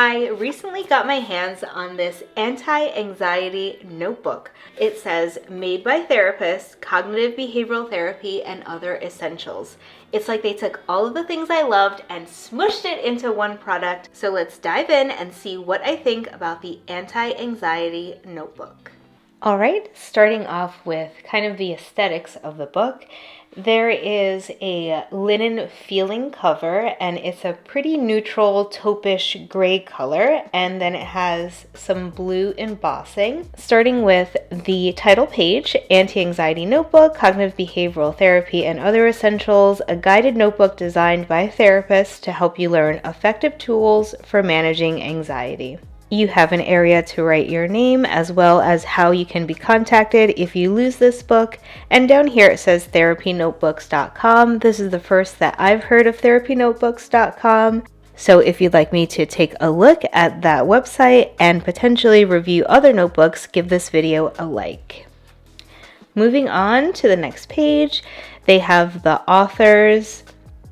I recently got my hands on this anti-anxiety notebook. It says, made by therapists, cognitive behavioral therapy, and other essentials. It's like they took all of the things I loved and smushed it into one product. So let's dive in and see what I think about the anti-anxiety notebook. All right, starting off with kind of the aesthetics of the book. There is a linen feeling cover, and it's a pretty neutral taupish gray color, and then it has some blue embossing. Starting with the title page, Anti-Anxiety Notebook, Cognitive Behavioral Therapy, and Other Essentials, a guided notebook designed by therapists to help you learn effective tools for managing anxiety. You have an area to write your name as well as how you can be contacted if you lose this book. And down here it says therapynotebooks.com. This is the first that I've heard of therapynotebooks.com. So if you'd like me to take a look at that website and potentially review other notebooks, give this video a like. Moving on to the next page, they have the authors.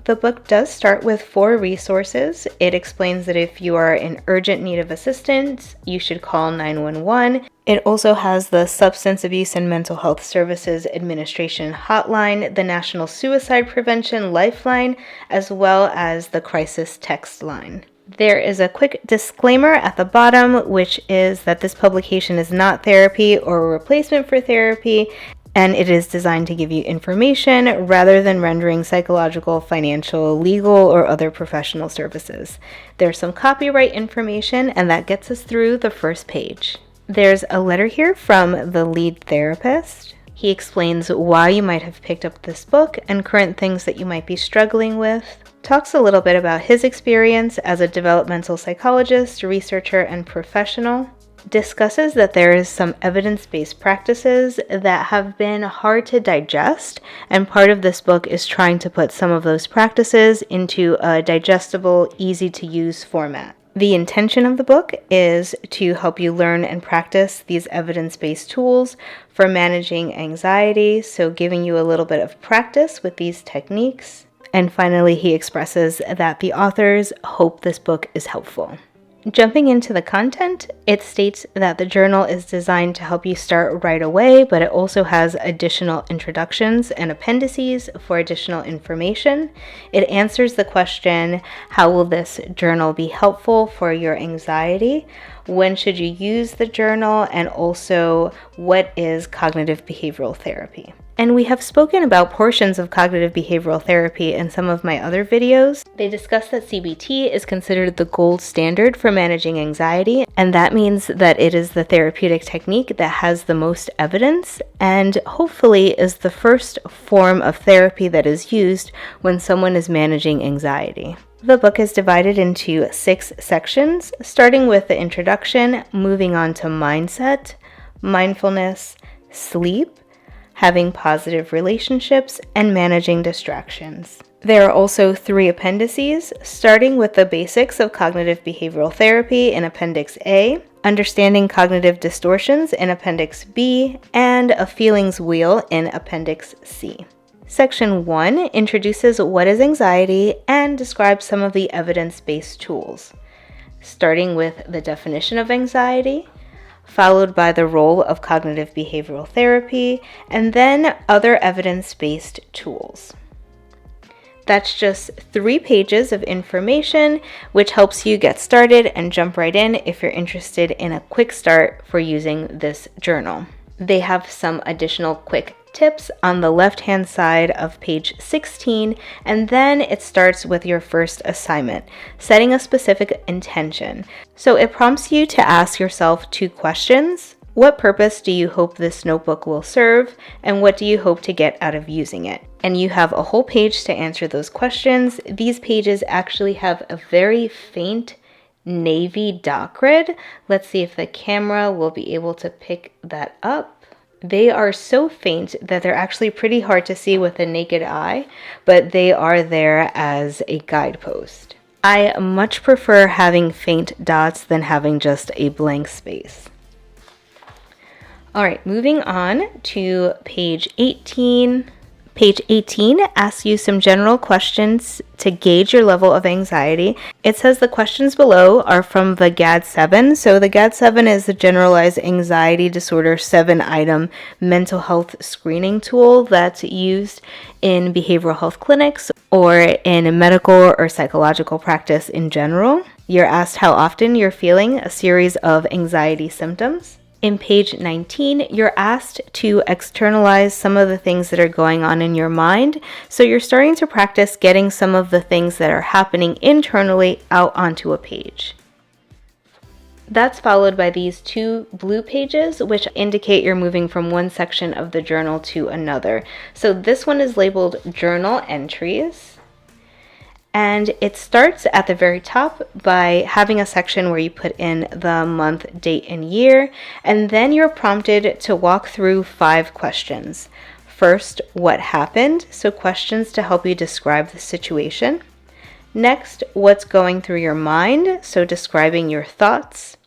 The book does start with 4 resources. It explains that if you are in urgent need of assistance, you should call 911. It also has the Substance Abuse and Mental Health Services Administration hotline, the National Suicide Prevention Lifeline, as well as the Crisis Text line. There is a quick disclaimer at the bottom, which is that this publication is not therapy or a replacement for therapy, and it is designed to give you information rather than rendering psychological, financial, legal, or other professional services. There's some copyright information, and that gets us through the first page. There's a letter here from the lead therapist. He explains why you might have picked up this book and current things that you might be struggling with. Talks a little bit about his experience as a developmental psychologist, researcher, and professional. Discusses that there is some evidence-based practices that have been hard to digest, and part of this book is trying to put some of those practices into a digestible, easy-to-use format. The intention of the book is to help you learn and practice these evidence-based tools for managing anxiety, so giving you a little bit of practice with these techniques. And finally, he expresses that the authors hope this book is helpful. Jumping into the content, it states that the journal is designed to help you start right away, but it also has additional introductions and appendices for additional information. It answers the question, how will this journal be helpful for your anxiety? When should you use the journal? And also, what is cognitive behavioral therapy? And we have spoken about portions of cognitive behavioral therapy in some of my other videos. They discuss that CBT is considered the gold standard for managing anxiety, and that means that it is the therapeutic technique that has the most evidence and hopefully is the first form of therapy that is used when someone is managing anxiety. The book is divided into 6 sections, starting with the introduction, moving on to mindset, mindfulness, sleep, having positive relationships, and managing distractions. There are also 3 appendices, starting with the basics of cognitive behavioral therapy in Appendix A, understanding cognitive distortions in Appendix B, and a feelings wheel in Appendix C. Section 1 introduces what is anxiety and describes some of the evidence-based tools, starting with the definition of anxiety, followed by the role of cognitive behavioral therapy, and then other evidence-based tools. That's just 3 pages of information, which helps you get started and jump right in if you're interested in a quick start for using this journal. They have some additional quick tips on the left-hand side of page 16, and then it starts with your first assignment, setting a specific intention. So it prompts you to ask yourself 2 questions. What purpose do you hope this notebook will serve, and what do you hope to get out of using it? And you have a whole page to answer those questions. These pages actually have a very faint navy dot grid. Let's see if the camera will be able to pick that up. They are so faint that they're actually pretty hard to see with the naked eye, but they are there as a guidepost. I much prefer having faint dots than having just a blank space. All right, moving on to page 18, Page 18 asks you some general questions to gauge your level of anxiety. It says the questions below are from the GAD-7. So the GAD-7 is the Generalized Anxiety Disorder 7-item mental health screening tool that's used in behavioral health clinics or in medical or psychological practice in general. You're asked how often you're feeling a series of anxiety symptoms. In page 19, you're asked to externalize some of the things that are going on in your mind. So you're starting to practice getting some of the things that are happening internally out onto a page. That's followed by these 2 blue pages, which indicate you're moving from one section of the journal to another. So this one is labeled Journal Entries. And it starts at the very top by having a section where you put in the month, date, and year, and then you're prompted to walk through 5 questions. First, what happened? So questions to help you describe the situation. Next, what's going through your mind? So describing your thoughts.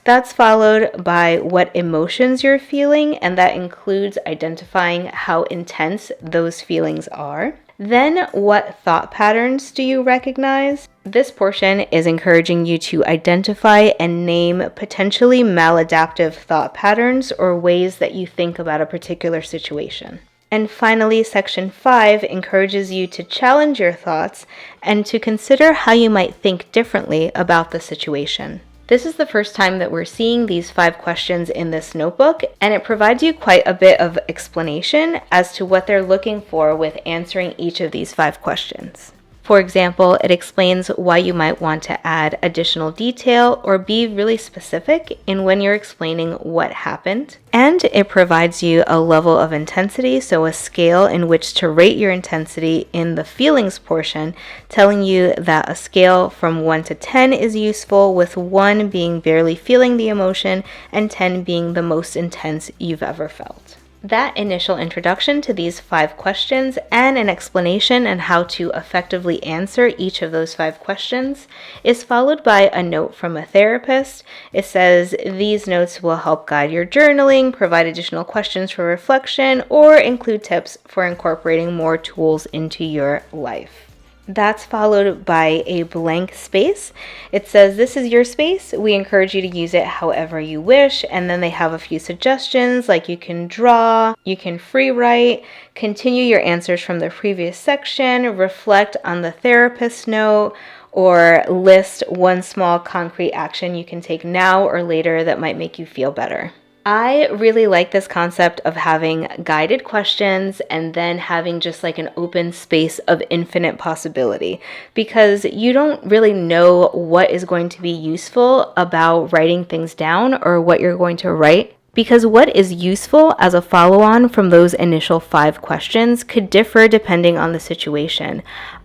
That's followed by what emotions you're feeling, and that includes identifying how intense those feelings are. Then, what thought patterns do you recognize? This portion is encouraging you to identify and name potentially maladaptive thought patterns or ways that you think about a particular situation. And finally, section 5 encourages you to challenge your thoughts and to consider how you might think differently about the situation. This is the first time that we're seeing these 5 questions in this notebook, and it provides you quite a bit of explanation as to what they're looking for with answering each of these 5 questions. For example, it explains why you might want to add additional detail or be really specific in when you're explaining what happened. And it provides you a level of intensity, so a scale in which to rate your intensity in the feelings portion, telling you that a scale from 1 to 10 is useful, with 1 being barely feeling the emotion and 10 being the most intense you've ever felt. That initial introduction to these 5 questions and an explanation on how to effectively answer each of those 5 questions is followed by a note from a therapist. It says these notes will help guide your journaling, provide additional questions for reflection, or include tips for incorporating more tools into your life. That's followed by a blank space. It says, this is your space. We encourage you to use it however you wish. And then they have a few suggestions, like you can draw, you can free write, continue your answers from the previous section, reflect on the therapist's note, or list one small concrete action you can take now or later that might make you feel better. I really like this concept of having guided questions and then having just like an open space of infinite possibility, because you don't really know what is going to be useful about writing things down or what you're going to write. Because what is useful as a follow-on from those initial 5 questions could differ depending on the situation.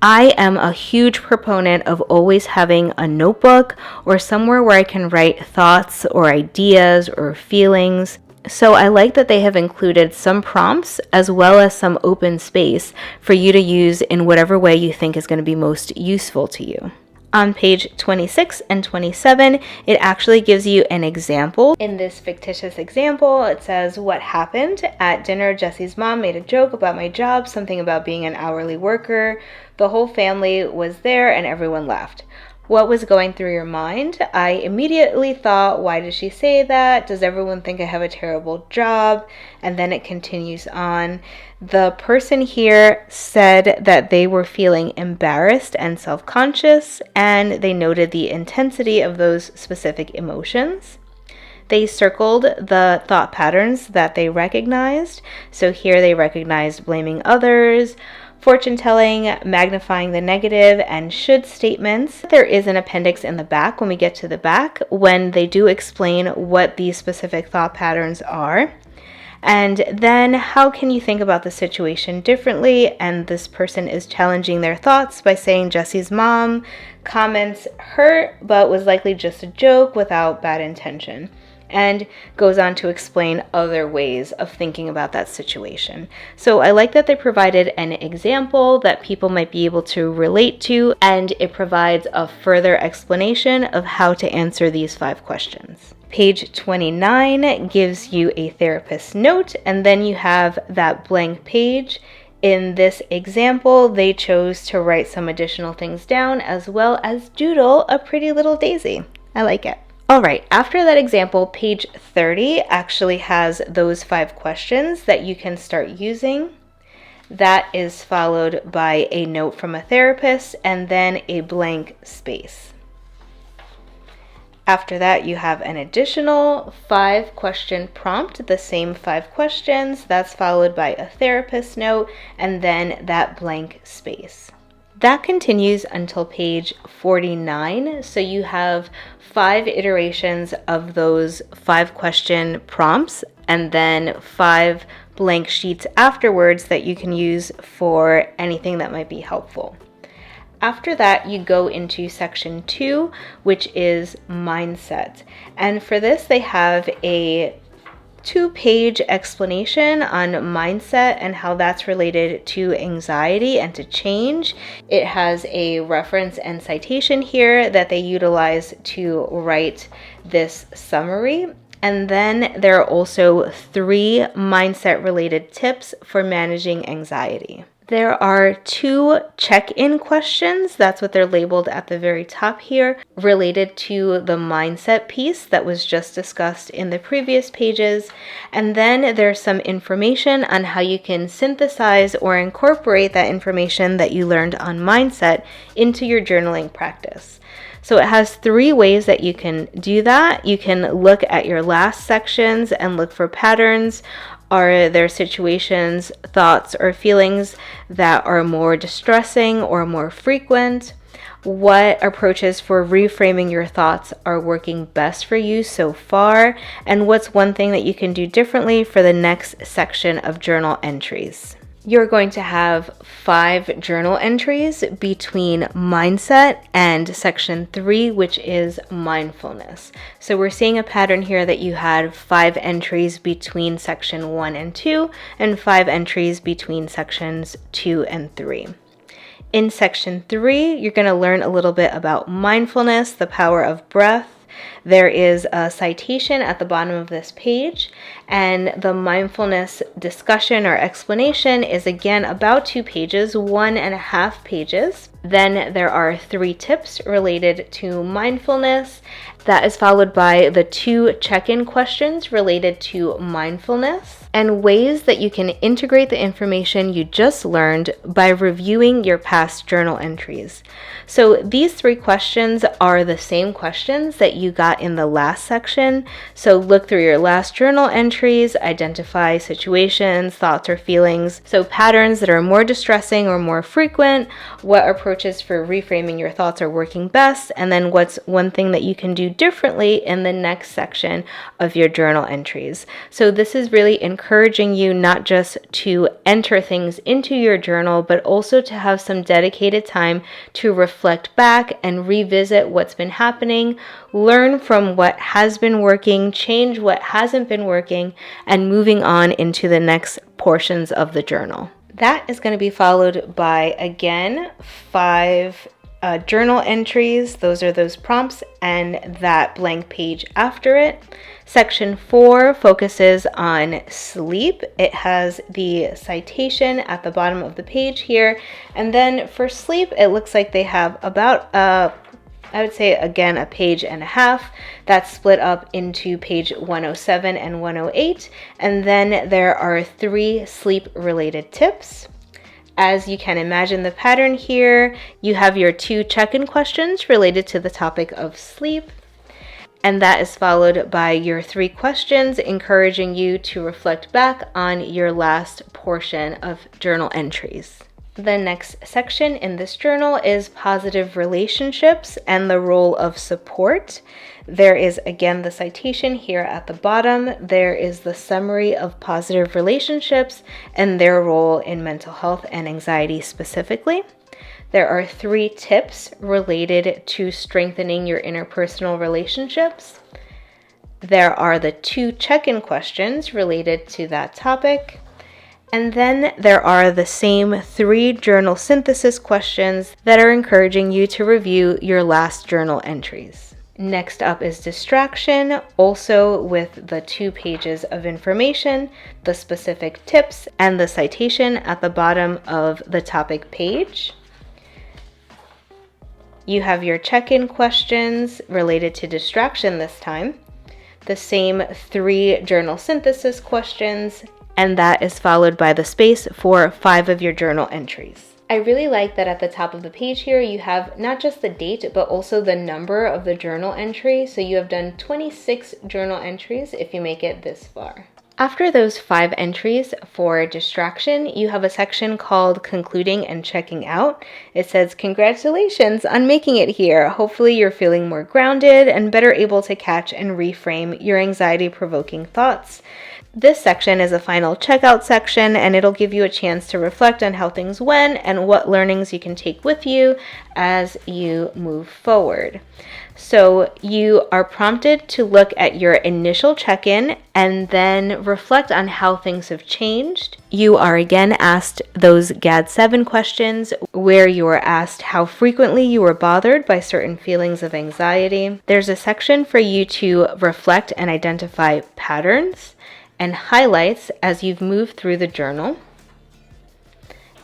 I am a huge proponent of always having a notebook or somewhere where I can write thoughts or ideas or feelings. So I like that they have included some prompts as well as some open space for you to use in whatever way you think is going to be most useful to you. On page 26 and 27, it actually gives you an example. In this fictitious example, it says, what happened? At dinner, Jesse's mom made a joke about my job, something about being an hourly worker. The whole family was there and everyone laughed. What was going through your mind? I immediately thought, why did she say that? Does everyone think I have a terrible job? And then it continues on. The person here said that they were feeling embarrassed and self-conscious, and they noted the intensity of those specific emotions. They circled the thought patterns that they recognized. So here they recognized blaming others, fortune telling, magnifying the negative, and should statements. There is an appendix in the back when we get to the back when they do explain what these specific thought patterns are. And then how can you think about the situation differently? And this person is challenging their thoughts by saying Jesse's mom comments hurt, but was likely just a joke without bad intention. And goes on to explain other ways of thinking about that situation. So I like that they provided an example that people might be able to relate to, and it provides a further explanation of how to answer these 5 questions. Page 29 gives you a therapist's note, and then you have that blank page. In this example, they chose to write some additional things down as well as doodle a pretty little daisy. I like it. All right, after that example, page 30 actually has those 5 questions that you can start using. That is followed by a note from a therapist and then a blank space. After that, you have an additional 5-question prompt, the same 5 questions. That's followed by a therapist note and then that blank space. That continues until page 49. So you have 5 iterations of those 5-question prompts and then 5 blank sheets afterwards that you can use for anything that might be helpful. After that, you go into section 2, which is mindset. And for this, they have a 2-page explanation on mindset and how that's related to anxiety and to change. It has a reference and citation here that they utilize to write this summary. And then there are also 3 mindset related tips for managing anxiety. There are 2 check-in questions, that's what they're labeled at the very top here, related to the mindset piece that was just discussed in the previous pages. And then there's some information on how you can synthesize or incorporate that information that you learned on mindset into your journaling practice. So it has 3 ways that you can do that. You can look at your last sections and look for patterns. Are there situations, thoughts, or feelings that are more distressing or more frequent? What approaches for reframing your thoughts are working best for you so far? And what's one thing that you can do differently for the next section of journal entries? You're going to have 5 journal entries between mindset and section 3, which is mindfulness. So we're seeing a pattern here that you had 5 entries between section 1 and 2 and 5 entries between sections 2 and 3. In section 3, you're going to learn a little bit about mindfulness, the power of breath. There is a citation at the bottom of this page, and the mindfulness discussion or explanation is again about 2 pages, 1.5 pages. Then there are 3 tips related to mindfulness. That is followed by the 2 check-in questions related to mindfulness and ways that you can integrate the information you just learned by reviewing your past journal entries. So these 3 questions are the same questions that you got in the last section. So look through your last journal entries, identify situations, thoughts, or feelings. So patterns that are more distressing or more frequent, what approaches for reframing your thoughts are working best, and then what's one thing that you can do differently in the next section of your journal entries. So this is really encouraging you not just to enter things into your journal, but also to have some dedicated time to reflect back and revisit what's been happening, learn from what has been working, change what hasn't been working, and moving on into the next portions of the journal. That is going to be followed by, again, 5 journal entries. Those are those prompts and that blank page after it. Section 4 focuses on sleep. It has the citation at the bottom of the page here. And then for sleep, it looks like they have about I would say, again, a page and a half. That's split up into page 107 and 108. And then there are 3 sleep-related tips. As you can imagine the pattern here, you have your 2 check-in questions related to the topic of sleep. And that is followed by your 3 questions, encouraging you to reflect back on your last portion of journal entries. The next section in this journal is positive relationships and the role of support. There is again the citation here at the bottom. There is the summary of positive relationships and their role in mental health and anxiety specifically. There are 3 tips related to strengthening your interpersonal relationships. There are the 2 check-in questions related to that topic. And then there are the same 3 journal synthesis questions that are encouraging you to review your last journal entries. Next up is distraction, also with the 2 pages of information, the specific tips, and the citation at the bottom of the topic page. You have your check-in questions related to distraction this time, the same 3 journal synthesis questions, and that is followed by the space for 5 of your journal entries. I really like that at the top of the page here, you have not just the date, but also the number of the journal entry. So you have done 26 journal entries if you make it this far. After those 5 entries for distraction, you have a section called Concluding and Checking Out. It says, congratulations on making it here. Hopefully you're feeling more grounded and better able to catch and reframe your anxiety-provoking thoughts. This section is a final checkout section, and it'll give you a chance to reflect on how things went and what learnings you can take with you as you move forward. So you are prompted to look at your initial check-in and then reflect on how things have changed. You are again asked those GAD-7 questions where you are asked how frequently you were bothered by certain feelings of anxiety. There's a section for you to reflect and identify patterns and highlights as you've moved through the journal.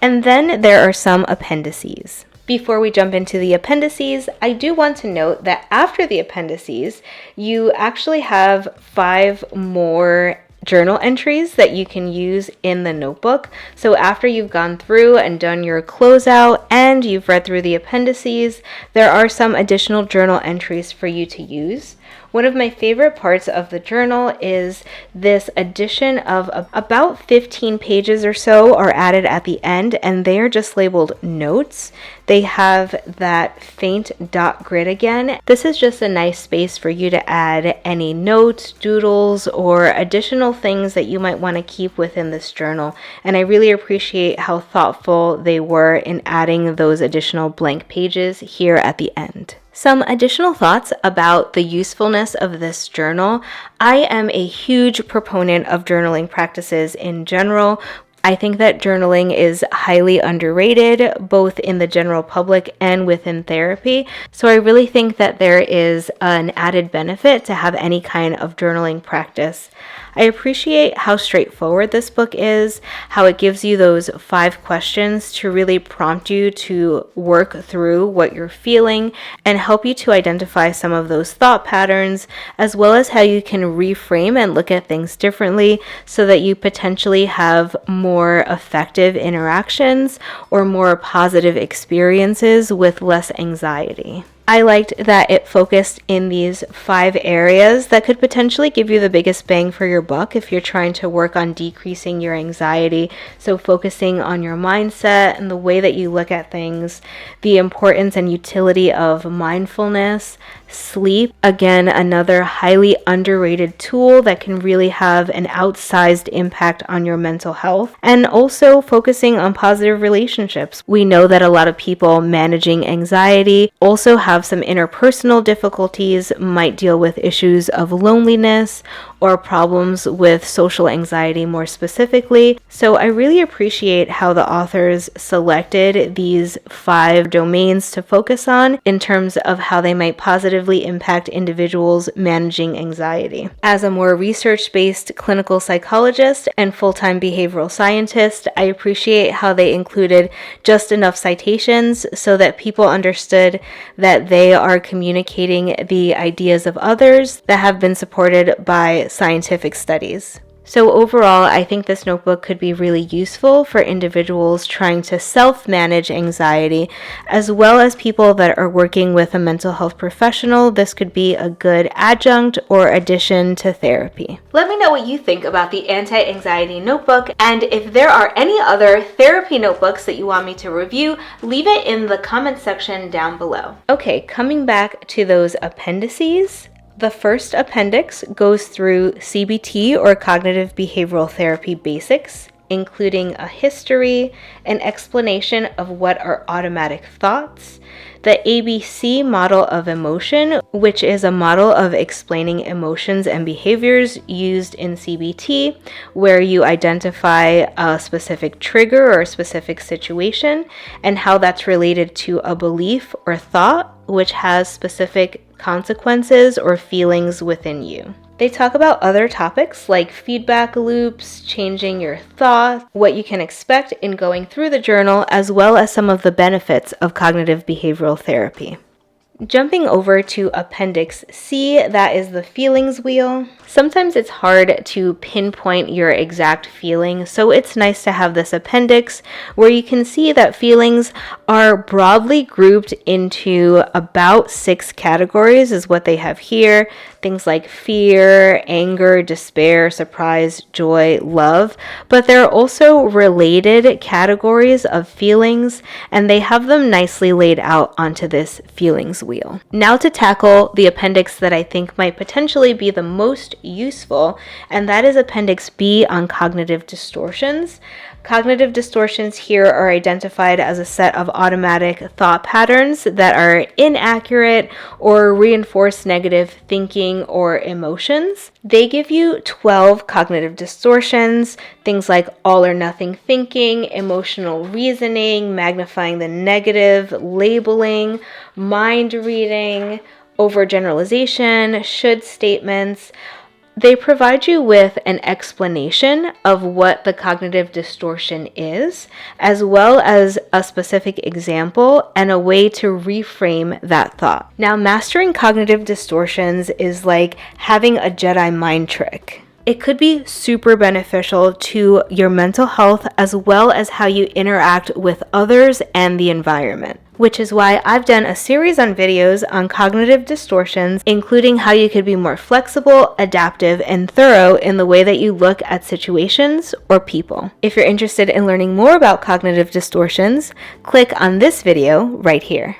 And then there are some appendices. Before we jump into the appendices, I do want to note that after the appendices, you actually have 5 more journal entries that you can use in the notebook. So after you've gone through and done your closeout and you've read through the appendices, there are some additional journal entries for you to use. One of my favorite parts of the journal is this addition of about 15 pages or so are added at the end, and they are just labeled notes. They have that faint dot grid again. This is just a nice space for you to add any notes, doodles, or additional things that you might want to keep within this journal. And I really appreciate how thoughtful they were in adding those additional blank pages here at the end. Some additional thoughts about the usefulness of this journal. I am a huge proponent of journaling practices in general. I think that journaling is highly underrated, both in the general public and within therapy. So I really think that there is an added benefit to have any kind of journaling practice. I appreciate how straightforward this book is, how it gives you those 5 questions to really prompt you to work through what you're feeling and help you to identify some of those thought patterns, as well as how you can reframe and look at things differently so that you potentially have more effective interactions or more positive experiences with less anxiety. I liked that it focused in these 5 areas that could potentially give you the biggest bang for your buck if you're trying to work on decreasing your anxiety. So focusing on your mindset and the way that you look at things, the importance and utility of mindfulness, sleep, again, another highly underrated tool that can really have an outsized impact on your mental health, and also focusing on positive relationships. We know that a lot of people managing anxiety also have some interpersonal difficulties, might deal with issues of loneliness or problems with social anxiety more specifically. So I really appreciate how the authors selected these 5 domains to focus on in terms of how they might positively impact individuals managing anxiety. As a more research-based clinical psychologist and full-time behavioral scientist, I appreciate how they included just enough citations so that people understood that they are communicating the ideas of others that have been supported by scientific studies. So overall, I think this notebook could be really useful for individuals trying to self-manage anxiety, as well as people that are working with a mental health professional. This could be a good adjunct or addition to therapy. Let me know what you think about the Anti-Anxiety Notebook, and if there are any other therapy notebooks that you want me to review, leave it in the comment section down below. Okay, coming back to those appendices. The first appendix goes through CBT, or Cognitive Behavioral Therapy basics, including a history, an explanation of what are automatic thoughts, the ABC model of emotion, which is a model of explaining emotions and behaviors used in CBT, where you identify a specific trigger or a specific situation and how that's related to a belief or thought, which has specific consequences or feelings within you. They talk about other topics like feedback loops, changing your thoughts, what you can expect in going through the journal, as well as some of the benefits of cognitive behavioral therapy. Jumping over to Appendix C, that is the feelings wheel. Sometimes it's hard to pinpoint your exact feeling, so it's nice to have this appendix where you can see that feelings are broadly grouped into about 6 categories is what they have here. Things like fear, anger, despair, surprise, joy, love. But there are also related categories of feelings, and they have them nicely laid out onto this feelings wheel. Now to tackle the appendix that I think might potentially be the most useful, and that is Appendix B on cognitive distortions. Cognitive distortions here are identified as a set of automatic thought patterns that are inaccurate or reinforce negative thinking or emotions. They give you 12 cognitive distortions, things like all or nothing thinking, emotional reasoning, magnifying the negative, labeling, mind reading, overgeneralization, should statements. They provide you with an explanation of what the cognitive distortion is, as well as a specific example and a way to reframe that thought. Now, mastering cognitive distortions is like having a Jedi mind trick. It could be super beneficial to your mental health as well as how you interact with others and the environment, which is why I've done a series on videos on cognitive distortions, including how you could be more flexible, adaptive, and thorough in the way that you look at situations or people. If you're interested in learning more about cognitive distortions, click on this video right here.